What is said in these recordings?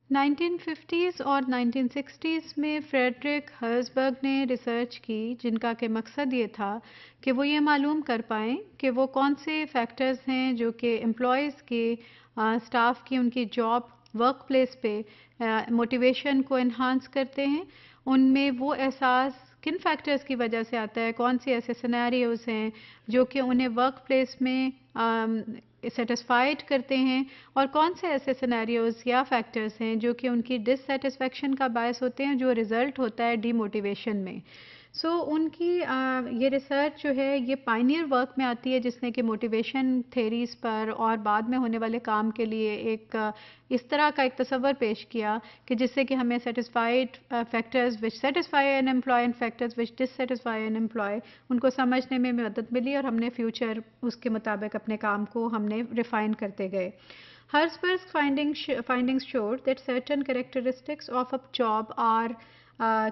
1950s और 1960s में Frederick Herzberg ने रिसर्च की जिनका के मकसद ये था कि वो ये मालूम कर पाएँ कि वो कौन से फैक्टर्स हैं जो कि एम्प्लॉयज़ के स्टाफ की उनकी जॉब वर्क प्लेस पे मोटिवेशन को एनहांस करते हैं। उनमें वो एहसास किन फैक्टर्स की वजह से आता है, कौन से ऐसे सिनेरियोज हैं जो कि उन्हें वर्क प्लेस में सेटिस्फाइड करते हैं, और कौन से ऐसे सिनेरियोज या फैक्टर्स हैं जो कि उनकी डिससेटिस्फैक्शन का बायस होते हैं, जो रिज़ल्ट होता है डीमोटिवेशन में। उनकी ये रिसर्च जो है ये पायनियर वर्क में आती है, जिसने कि मोटिवेशन थेरीज पर और बाद में होने वाले काम के लिए एक इस तरह का एक तस्वर पेश किया कि जिससे कि हमें satisfied factors which satisfy an employ and factors which dissatisfy an employ उनको समझने में मदद मिली, और हमने फ्यूचर उसके मुताबिक अपने काम को हमने रिफाइन करते गए। Herzberg's findings showed that certain characteristics of a job are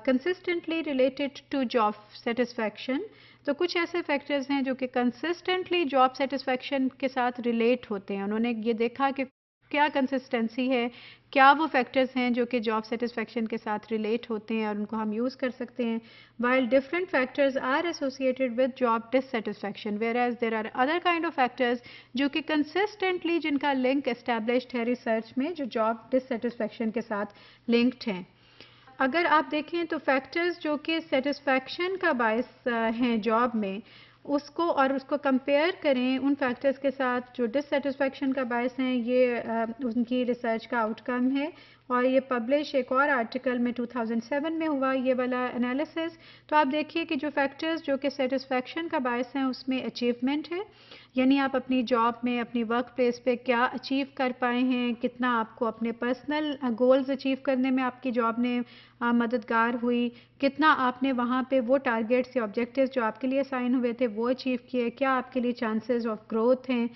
consistently related to job satisfaction। तो कुछ ऐसे फैक्टर्स हैं जो कि कंसिस्टेंटली जॉब सेटिस्फैक्शन के साथ रिलेट होते हैं। उन्होंने ये देखा कि क्या कंसिस्टेंसी है, क्या वो फैक्टर्स हैं जो कि जॉब सेटिस्फैक्शन के साथ रिलेट होते हैं और उनको हम यूज़ कर सकते हैं। while different factors are associated with job dissatisfaction, whereas there are other kind of factors जो कि consistently जिनका लिंक established है रिसर्च में, जो जॉब डिससेटिस्फैक्शन के साथ लिंक्ड हैं। अगर आप देखें तो फैक्टर्स जो कि सेटिस्फैक्शन का बायस हैं जॉब में, उसको और उसको कंपेयर करें उन फैक्टर्स के साथ जो डिससेटिस्फैक्शन का बायस हैं, ये उनकी रिसर्च का आउटकम है। और ये पब्लिश एक और आर्टिकल में 2007 में हुआ ये वाला एनालिसिस। तो आप देखिए कि जो फैक्टर्स जो कि सेटिस्फैक्शन का बायस हैं उसमें अचीवमेंट है, यानी आप अपनी जॉब में अपनी वर्क प्लेस पे क्या अचीव कर पाए हैं, कितना आपको अपने पर्सनल गोल्स अचीव करने में आपकी जॉब ने मददगार हुई, कितना आपने वहाँ पे वो टारगेट्स या ऑब्जेक्टिव्स जो आपके लिए साइन हुए थे वो अचीव किए, क्या आपके लिए चांसेस ऑफ ग्रोथ हैं,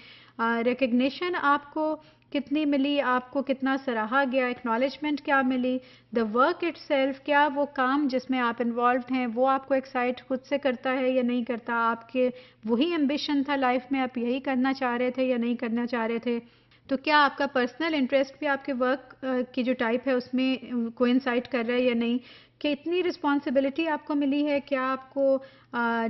रिकग्निशन आपको कितनी मिली, आपको कितना सराहा गया, एक्नॉलेजमेंट क्या मिली, द वर्क इटसेल्फ, क्या वो काम जिसमें आप इन्वॉल्व हैं वो आपको एक्साइट खुद से करता है या नहीं करता, आपके वही एम्बिशन था लाइफ में, आप यही करना चाह रहे थे या नहीं करना चाह रहे थे, तो क्या आपका पर्सनल इंटरेस्ट भी आपके वर्क की जो टाइप है उसमें कोइंसाइड कर रहा है या नहीं, कितनी रिस्पॉन्सिबिलिटी आपको मिली है, क्या आपको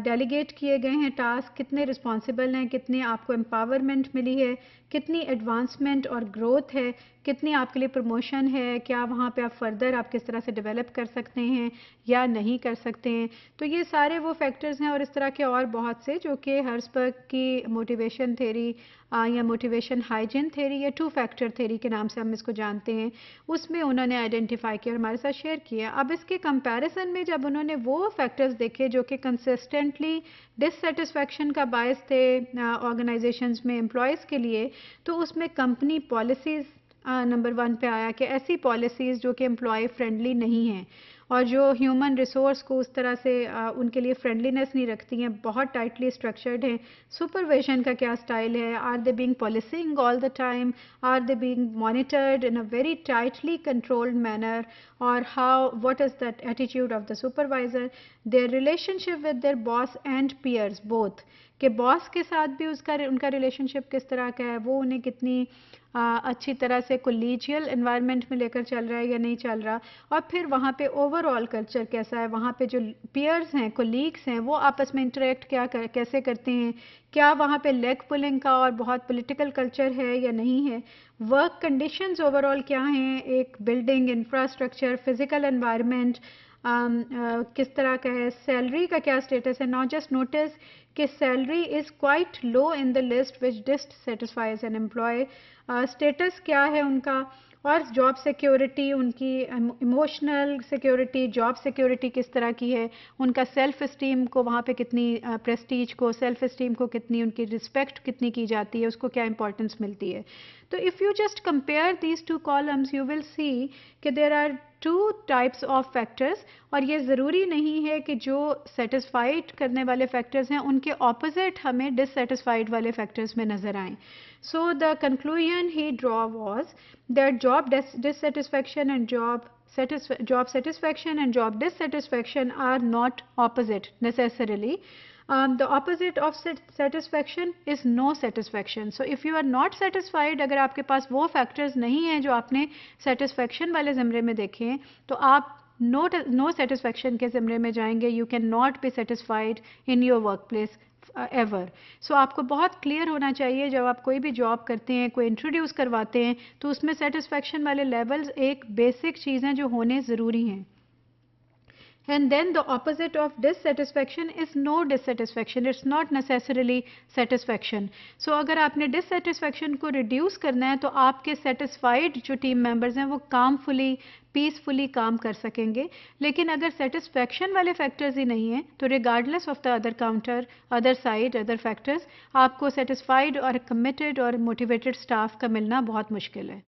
डेलीगेट किए गए हैं टास्क, कितने रिस्पॉन्सिबल हैं, कितनी आपको एम्पावरमेंट मिली है, कितनी एडवांसमेंट और ग्रोथ है, कितनी आपके लिए प्रमोशन है, क्या वहाँ पे आप फर्दर आप किस तरह से डेवलप कर सकते हैं या नहीं कर सकते हैं। तो ये सारे वो फैक्टर्स हैं और इस तरह के और बहुत से जो कि हर्सबर्ग की मोटिवेशन थेरी या मोटिवेशन हाइजीन थेरी या टू फैक्टर थेरी के नाम से हम इसको जानते हैं, उसमें उन्होंने आइडेंटिफाई किया और हमारे साथ शेयर किया। अब इसके कंपैरिजन में जब उन्होंने वो फैक्टर्स देखे जो कि कंसिस्टेंटली डिससेटिस्फैक्शन का बायस थे ऑर्गेनाइजेशंस में एम्प्लॉयज़ के लिए, तो उसमें कंपनी पॉलिसीज़ नंबर 1 पे आया कि ऐसी पॉलिसीज़ जो कि एम्प्लॉय फ्रेंडली नहीं हैं और जो ह्यूमन रिसोर्स को उस तरह से उनके लिए फ्रेंडलीनेस नहीं रखती हैं, बहुत टाइटली स्ट्रक्चर्ड हैं। सुपरविजन का क्या स्टाइल है, are they being policing all the time, are they being monitored in a very tightly controlled manner, और how what is the attitude of the supervisor, their relationship with their boss and peers both, कि boss के साथ भी उसका उनका relationship किस तरह का है, वो उन्हें कितनी अच्छी तरह से कोलिजियल एनवायरनमेंट में लेकर चल रहा है या नहीं चल रहा, और फिर वहाँ पे ओवरऑल कल्चर कैसा है, वहाँ पे जो पीयर्स हैं, कोलीग्स हैं, वो आपस में इंटरेक्ट कैसे करते हैं, क्या वहाँ पे लेग पुलिंग का और बहुत पॉलिटिकल कल्चर है या नहीं है, वर्क कंडीशंस ओवरऑल क्या हैं, एक बिल्डिंग इंफ्रास्ट्रक्चर फिजिकल एनवायरनमेंट किस तरह का है, सैलरी का क्या स्टेटस है। नॉट जस्ट नोटिस कि salary is quite low in the list which dissatisfies an employee, status क्या है उनका, और जॉब सिक्योरिटी, उनकी इमोशनल सिक्योरिटी, जॉब सिक्योरिटी किस तरह की है, उनका सेल्फ इस्टीम को वहाँ पे कितनी प्रेस्टीज को, सेल्फ इस्टीम को कितनी, उनकी रिस्पेक्ट कितनी की जाती है, उसको क्या इंपॉर्टेंस मिलती है। तो if you just compare these two columns you will see कि there are two types of factors, और ये ज़रूरी नहीं है कि जो सेटिस्फाइड करने वाले फैक्टर्स हैं उनके ऑपोजिट हमें डिससेटिस्फाइड वाले फैक्टर्स में नज़र आएँ। So the conclusion he draw was that job dissatisfaction and job satisfaction and job dissatisfaction are not opposite necessarily. The opposite of satisfaction is no satisfaction. So if you are not satisfied, अगर आपके पास वो factors नहीं हैं जो आपने satisfaction वाले ज़मरे में देखे हैं, तो आप नो सेटिस्फैक्शन के ज़मरे में जाएंगे. You can not be satisfied in your workplace ever. So आपको बहुत क्लियर होना चाहिए जब आप कोई भी जॉब करते हैं, कोई इंट्रोड्यूस करवाते हैं, तो उसमें सेटिस्फैक्शन वाले लेवल्स एक बेसिक चीज़ हैं जो होने ज़रूरी हैं. And then the opposite of dissatisfaction is no dissatisfaction. It's not necessarily satisfaction. So अगर आपने dissatisfaction को reduce करना है, तो आपके satisfied जो team members हैं वो calmfully, पीसफुली काम कर सकेंगे. लेकिन अगर सेटिस्फैक्शन वाले फैक्टर्स ही नहीं हैं, तो regardless of the other counter, other side, other factors, आपको सेटिस्फाइड और कमिटेड और मोटिवेटेड स्टाफ का मिलना बहुत मुश्किल है.